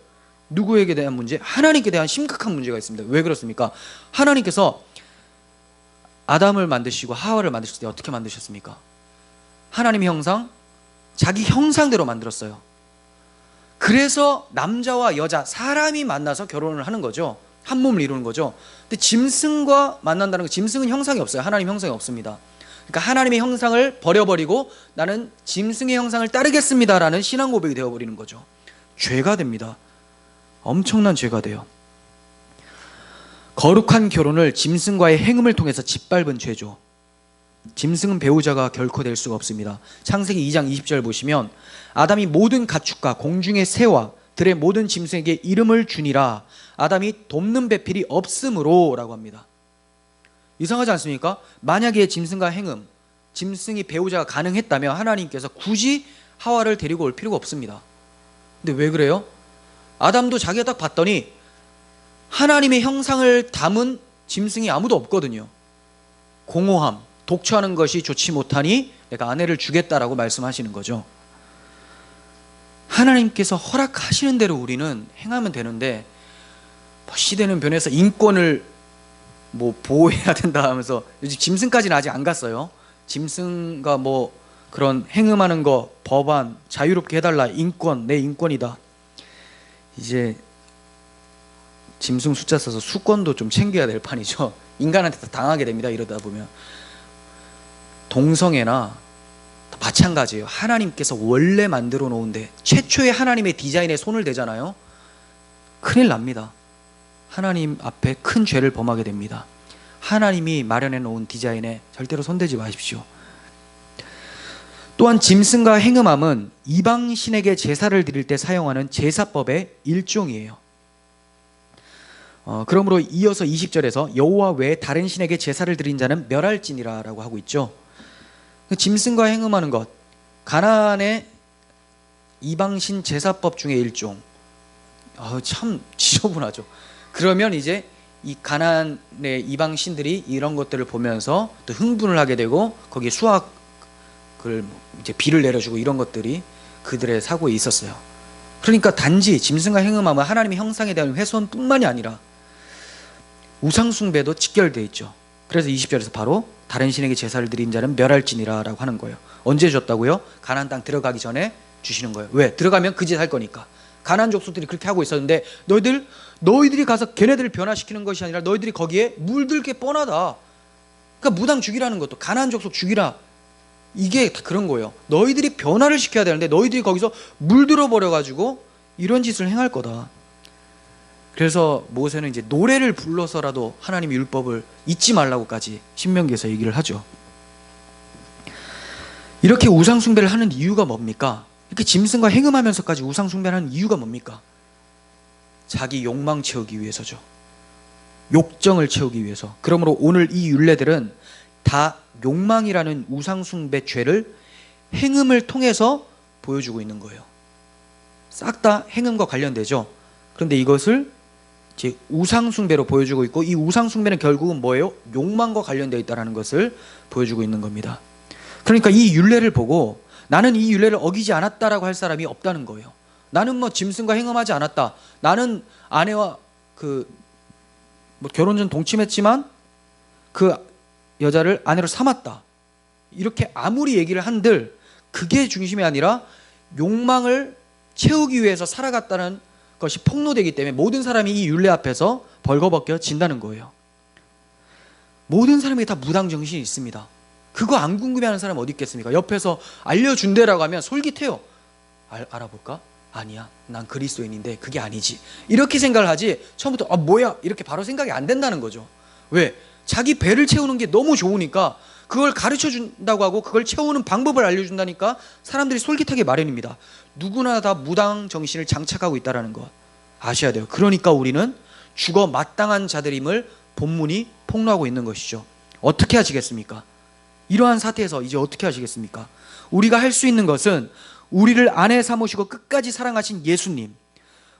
누구에게 대한 문제? 하나님께 대한 심각한 문제가 있습니다. 왜 그렇습니까? 하나님께서 아담을 만드시고 하와를 만드실 때 어떻게 만드셨습니까? 하나님의 형상, 자기 형상대로 만들었어요. 그래서 남자와 여자, 사람이 만나서 결혼을 하는 거죠. 한 몸을 이루는 거죠. 근데 짐승과 만난다는 거, 짐승은 형상이 없어요. 하나님 형상이 없습니다. 그러니까 하나님의 형상을 버려버리고 나는 짐승의 형상을 따르겠습니다라는 신앙 고백이 되어버리는 거죠. 죄가 됩니다. 엄청난 죄가 돼요. 거룩한 결혼을 짐승과의 행음을 통해서 짓밟은 죄죠. 짐승은 배우자가 결코 될 수가 없습니다. 창세기 2장 20절 보시면 아담이 모든 가축과 공중의 새와 들의 모든 짐승에게 이름을 주니라. 아담이 돕는 배필이 없으므로 라고 합니다. 이상하지 않습니까? 만약에 짐승과 행음, 짐승이 배우자가 가능했다면 하나님께서 굳이 하와를 데리고 올 필요가 없습니다. 근데 왜 그래요? 아담도 자기가 딱 봤더니 하나님의 형상을 담은 짐승이 아무도 없거든요. 공허함, 독처하는 것이 좋지 못하니 내가 아내를 주겠다라고 말씀하시는 거죠. 하나님께서 허락하시는 대로 우리는 행하면 되는데 시대는 변해서 인권을 보호해야 된다 하면서 요즘 짐승까지는 아직 안 갔어요. 짐승과 그런 행음하는 거 법안 자유롭게 해달라. 인권, 내 인권이다. 이제 짐승 숫자 써서 수권도 좀 챙겨야 될 판이죠. 인간한테 다 당하게 됩니다. 이러다 보면. 동성애나 마찬가지예요. 하나님께서 원래 만들어 놓은데 최초의 하나님의 디자인에 손을 대잖아요. 큰일 납니다. 하나님 앞에 큰 죄를 범하게 됩니다. 하나님이 마련해 놓은 디자인에 절대로 손대지 마십시오. 또한 짐승과 행음함은 이방신에게 제사를 드릴 때 사용하는 제사법의 일종이에요. 그러므로 이어서 20절에서 여호와 외에 다른 신에게 제사를 드린 자는 멸할지니라 라고 하고 있죠. 짐승과 행음하는 것, 가나안의 이방신 제사법 중에 일종. 참 지저분하죠. 그러면 이제 이 가나안의 이방 신들이 이런 것들을 보면서 또 흥분을 하게 되고 거기에 수확을 이제 비를 내려주고 이런 것들이 그들의 사고에 있었어요. 그러니까 단지 짐승과 행음하면 하나님의 형상에 대한 훼손뿐만이 아니라 우상숭배도 직결되어 있죠. 그래서 20절에서 바로 다른 신에게 제사를 드린 자는 멸할지니라 라고 하는 거예요. 언제 줬다고요? 가나안 땅 들어가기 전에 주시는 거예요. 왜? 들어가면 그 짓 할 거니까. 가나안 족속들이 그렇게 하고 있었는데 너희들이 가서 걔네들을 변화시키는 것이 아니라 너희들이 거기에 물들 게 뻔하다. 그러니까 무당 죽이라는 것도 가나안 족속 죽이라. 이게 다 그런 거예요. 너희들이 변화를 시켜야 되는데 너희들이 거기서 물들어 버려가지고 이런 짓을 행할 거다. 그래서 모세는 이제 노래를 불러서라도 하나님의 율법을 잊지 말라고까지 신명기에서 얘기를 하죠. 이렇게 우상숭배를 하는 이유가 뭡니까? 이렇게 짐승과 행음하면서까지 우상숭배를 하는 이유가 뭡니까? 자기 욕망 채우기 위해서죠. 욕정을 채우기 위해서. 그러므로 오늘 이 율례들은 다 욕망이라는 우상숭배 죄를 행음을 통해서 보여주고 있는 거예요. 싹 다 행음과 관련되죠. 그런데 이것을 이제 우상숭배로 보여주고 있고, 이 우상숭배는 결국은 뭐예요? 욕망과 관련되어 있다는 것을 보여주고 있는 겁니다. 그러니까 이 율례를 보고 나는 이 율례를 어기지 않았다라고 할 사람이 없다는 거예요. 나는 뭐 짐승과 행음하지 않았다. 나는 아내와 결혼 전 동침했지만 그 여자를 아내로 삼았다. 이렇게 아무리 얘기를 한들 그게 중심이 아니라 욕망을 채우기 위해서 살아갔다는 것이 폭로되기 때문에 모든 사람이 이 율례 앞에서 벌거벗겨진다는 거예요. 모든 사람에게 다 무당정신이 있습니다. 그거 안 궁금해하는 사람 어디 있겠습니까? 옆에서 알려준대라고 하면 솔깃해요. 알아볼까? 아니야, 난 그리스도인인데 그게 아니지. 이렇게 생각을 하지 처음부터 뭐야? 이렇게 바로 생각이 안 된다는 거죠. 왜? 자기 배를 채우는 게 너무 좋으니까 그걸 가르쳐준다고 하고 그걸 채우는 방법을 알려준다니까 사람들이 솔깃하게 마련입니다. 누구나 다 무당 정신을 장착하고 있다는 것 아셔야 돼요. 그러니까 우리는 죽어 마땅한 자들임을 본문이 폭로하고 있는 것이죠. 어떻게 하시겠습니까? 이러한 사태에서 이제 어떻게 하시겠습니까? 우리가 할 수 있는 것은 우리를 아내 삼으시고 끝까지 사랑하신 예수님,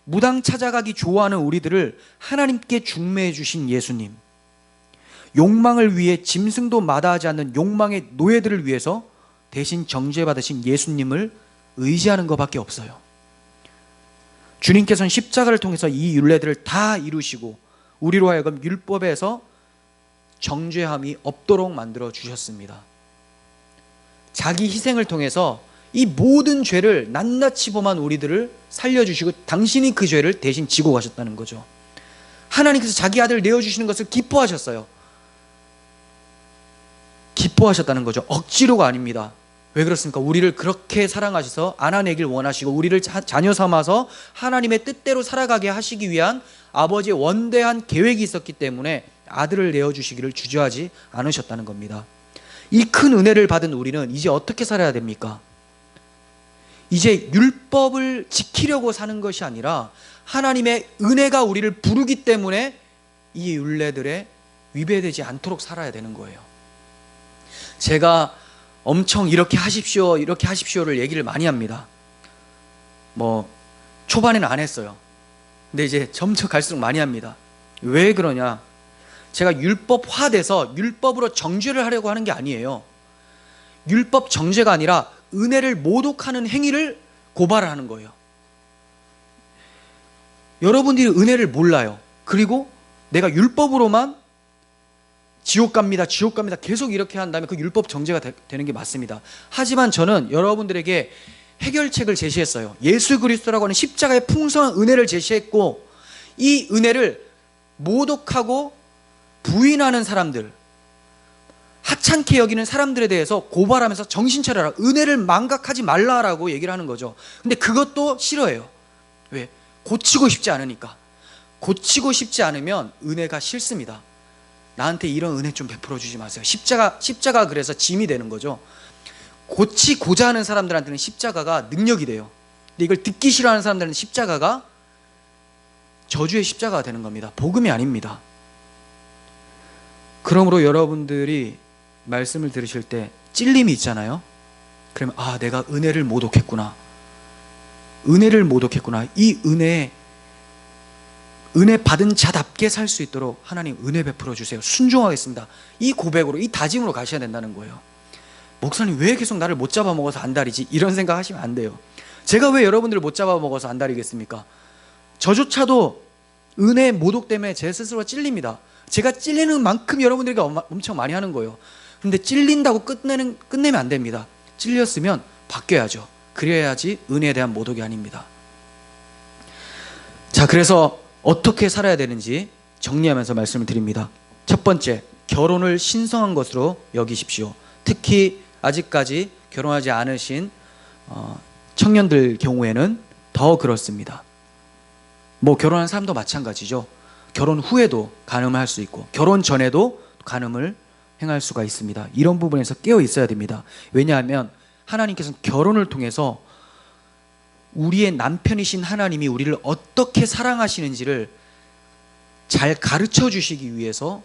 무당 찾아가기 좋아하는 우리들을 하나님께 중매해 주신 예수님, 욕망을 위해 짐승도 마다하지 않는 욕망의 노예들을 위해서 대신 정죄받으신 예수님을 의지하는 것밖에 없어요. 주님께서는 십자가를 통해서 이 율례들을 다 이루시고 우리로 하여금 율법에서 정죄함이 없도록 만들어 주셨습니다. 자기 희생을 통해서 이 모든 죄를 낱낱이 범한 우리들을 살려주시고 당신이 그 죄를 대신 지고 가셨다는 거죠. 하나님께서 자기 아들을 내어주시는 것을 기뻐하셨어요. 기뻐하셨다는 거죠. 억지로가 아닙니다. 왜 그렇습니까? 우리를 그렇게 사랑하셔서 안아내길 원하시고 우리를 자녀 삼아서 하나님의 뜻대로 살아가게 하시기 위한 아버지의 원대한 계획이 있었기 때문에 아들을 내어주시기를 주저하지 않으셨다는 겁니다. 이 큰 은혜를 받은 우리는 이제 어떻게 살아야 됩니까? 이제 율법을 지키려고 사는 것이 아니라 하나님의 은혜가 우리를 부르기 때문에 이 율례들에 위배되지 않도록 살아야 되는 거예요. 제가 엄청 이렇게 하십시오를 얘기를 많이 합니다. 초반에는 안 했어요. 근데 이제 점점 갈수록 많이 합니다. 왜 그러냐? 제가 율법화돼서 율법으로 정죄를 하려고 하는 게 아니에요. 율법 정죄가 아니라 은혜를 모독하는 행위를 고발하는 거예요. 여러분들이 은혜를 몰라요. 그리고 내가 율법으로만 지옥 갑니다 계속 이렇게 한다면 그 율법 정죄가 되는 게 맞습니다. 하지만 저는 여러분들에게 해결책을 제시했어요. 예수 그리스도라고 하는 십자가의 풍성한 은혜를 제시했고, 이 은혜를 모독하고 부인하는 사람들, 하찮게 여기는 사람들에 대해서 고발하면서 정신 차려라, 은혜를 망각하지 말라라고 얘기를 하는 거죠. 근데 그것도 싫어해요. 왜? 고치고 싶지 않으니까. 고치고 싶지 않으면 은혜가 싫습니다. 나한테 이런 은혜 좀 베풀어 주지 마세요. 십자가 그래서 짐이 되는 거죠. 고치고자 하는 사람들한테는 십자가가 능력이 돼요. 근데 이걸 듣기 싫어하는 사람들은 십자가가 저주의 십자가가 되는 겁니다. 복음이 아닙니다. 그러므로 여러분들이 말씀을 들으실 때 찔림이 있잖아요. 그러면 내가 은혜를 모독했구나. 이 은혜 받은 자답게 살 수 있도록 하나님 은혜 베풀어 주세요. 순종하겠습니다. 이 고백으로, 이 다짐으로 가셔야 된다는 거예요. 목사님 왜 계속 나를 못 잡아먹어서 안달이지? 이런 생각 하시면 안 돼요. 제가 왜 여러분들을 못 잡아먹어서 안달이겠습니까? 저조차도 은혜의 모독 때문에 제 스스로가 찔립니다. 제가 찔리는 만큼 여러분들에게 엄청 많이 하는 거예요. 근데 찔린다고 끝내면 안 됩니다. 찔렸으면 바뀌어야죠. 그래야지 은혜에 대한 모독이 아닙니다. 자, 그래서 어떻게 살아야 되는지 정리하면서 말씀을 드립니다. 첫 번째, 결혼을 신성한 것으로 여기십시오. 특히 아직까지 결혼하지 않으신 청년들 경우에는 더 그렇습니다. 뭐 결혼한 사람도 마찬가지죠. 결혼 후에도 간음을 할 수 있고 결혼 전에도 간음을 행할 수가 있습니다. 이런 부분에서 깨어 있어야 됩니다. 왜냐하면 하나님께서는 결혼을 통해서 우리의 남편이신 하나님이 우리를 어떻게 사랑하시는지를 잘 가르쳐 주시기 위해서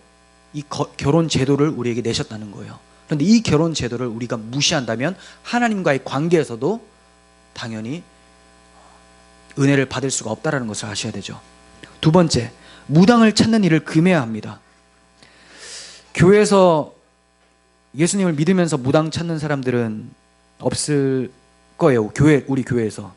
이 결혼 제도를 우리에게 내셨다는 거예요. 그런데 이 결혼 제도를 우리가 무시한다면 하나님과의 관계에서도 당연히 은혜를 받을 수가 없다는 것을 아셔야 되죠. 두 번째, 무당을 찾는 일을 금해야 합니다. 교회에서 예수님을 믿으면서 무당 찾는 사람들은 없을 거예요. 우리 교회에서.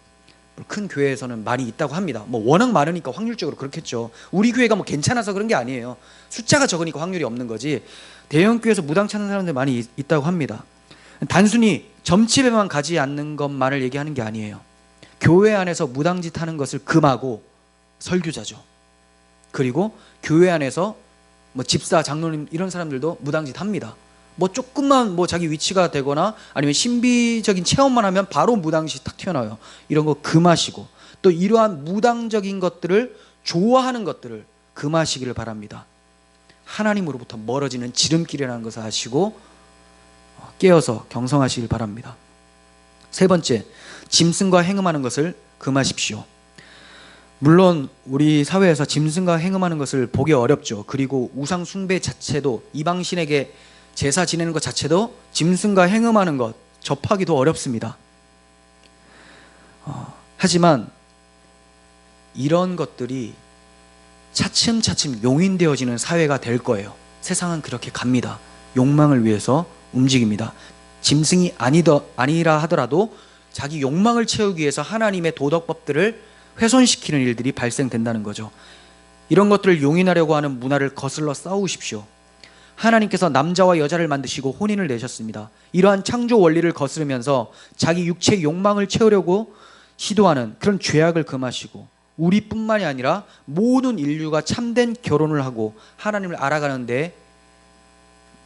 큰 교회에서는 많이 있다고 합니다. 뭐 워낙 많으니까 확률적으로 그렇겠죠. 우리 교회가 뭐 괜찮아서 그런 게 아니에요. 숫자가 적으니까 확률이 없는 거지. 대형 교회에서 무당 찾는 사람들 많이 있다고 합니다. 단순히 점집에만 가지 않는 것만을 얘기하는 게 아니에요. 교회 안에서 무당짓 하는 것을 금하고 설교자죠. 그리고 교회 안에서 뭐 집사, 장로님 이런 사람들도 무당짓 합니다. 뭐 조금만 뭐 자기 위치가 되거나 아니면 신비적인 체험만 하면 바로 무당짓 탁 튀어나와요. 이런 거 금하시고 또 이러한 무당적인 것들을 좋아하는 것들을 금하시기를 바랍니다. 하나님으로부터 멀어지는 지름길이라는 것을 아시고 깨어서 경성하시길 바랍니다. 세 번째, 짐승과 행음하는 것을 금하십시오. 물론 우리 사회에서 짐승과 행음하는 것을 보기 어렵죠. 그리고 우상 숭배 자체도, 이방신에게 제사 지내는 것 자체도 짐승과 행음하는 것 접하기도 어렵습니다. 하지만 이런 것들이 차츰차츰 용인되어지는 사회가 될 거예요. 세상은 그렇게 갑니다. 욕망을 위해서 움직입니다. 짐승이 아니라 하더라도 자기 욕망을 채우기 위해서 하나님의 도덕법들을 훼손시키는 일들이 발생된다는 거죠. 이런 것들을 용인하려고 하는 문화를 거슬러 싸우십시오. 하나님께서 남자와 여자를 만드시고 혼인을 내셨습니다. 이러한 창조 원리를 거스르면서 자기 육체의 욕망을 채우려고 시도하는 그런 죄악을 금하시고 우리뿐만이 아니라 모든 인류가 참된 결혼을 하고 하나님을 알아가는 데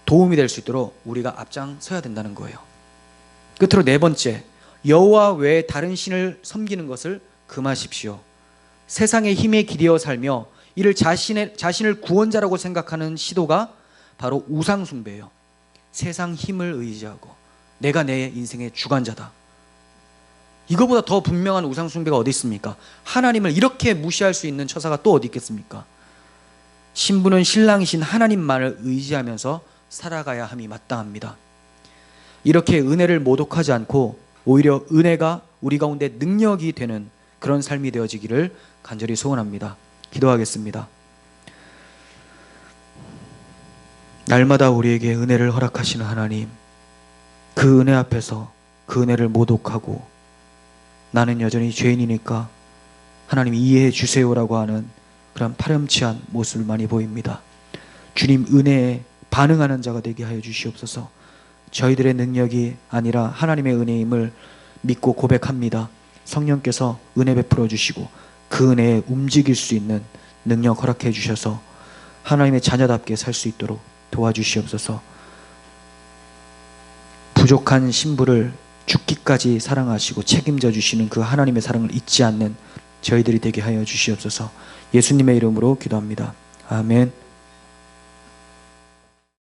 도움이 될 수 있도록 우리가 앞장서야 된다는 거예요. 끝으로 네 번째, 여호와 외에 다른 신을 섬기는 것을 금하십시오. 세상의 힘에 기대어 살며 이를 자신을 구원자라고 생각하는 시도가 바로 우상 숭배예요. 세상 힘을 의지하고 내가 내 인생의 주관자다. 이거보다 더 분명한 우상 숭배가 어디 있습니까? 하나님을 이렇게 무시할 수 있는 처사가 또 어디 있겠습니까? 신부는 신랑이신 하나님만을 의지하면서 살아가야 함이 마땅합니다. 이렇게 은혜를 모독하지 않고 오히려 은혜가 우리 가운데 능력이 되는 그런 삶이 되어지기를 간절히 소원합니다. 기도하겠습니다. 날마다 우리에게 은혜를 허락하시는 하나님, 그 은혜 앞에서 그 은혜를 모독하고 나는 여전히 죄인이니까 하나님 이해해 주세요라고 하는 그런 파렴치한 모습을 많이 보입니다. 주님 은혜에 반응하는 자가 되게 하여 주시옵소서. 저희들의 능력이 아니라 하나님의 은혜임을 믿고 고백합니다. 성령께서 은혜 베풀어 주시고 그 은혜에 움직일 수 있는 능력 허락해 주셔서 하나님의 자녀답게 살 수 있도록 도와주시옵소서. 부족한 신부를 죽기까지 사랑하시고 책임져 주시는 그 하나님의 사랑을 잊지 않는 저희들이 되게 하여 주시옵소서. 예수님의 이름으로 기도합니다. 아멘.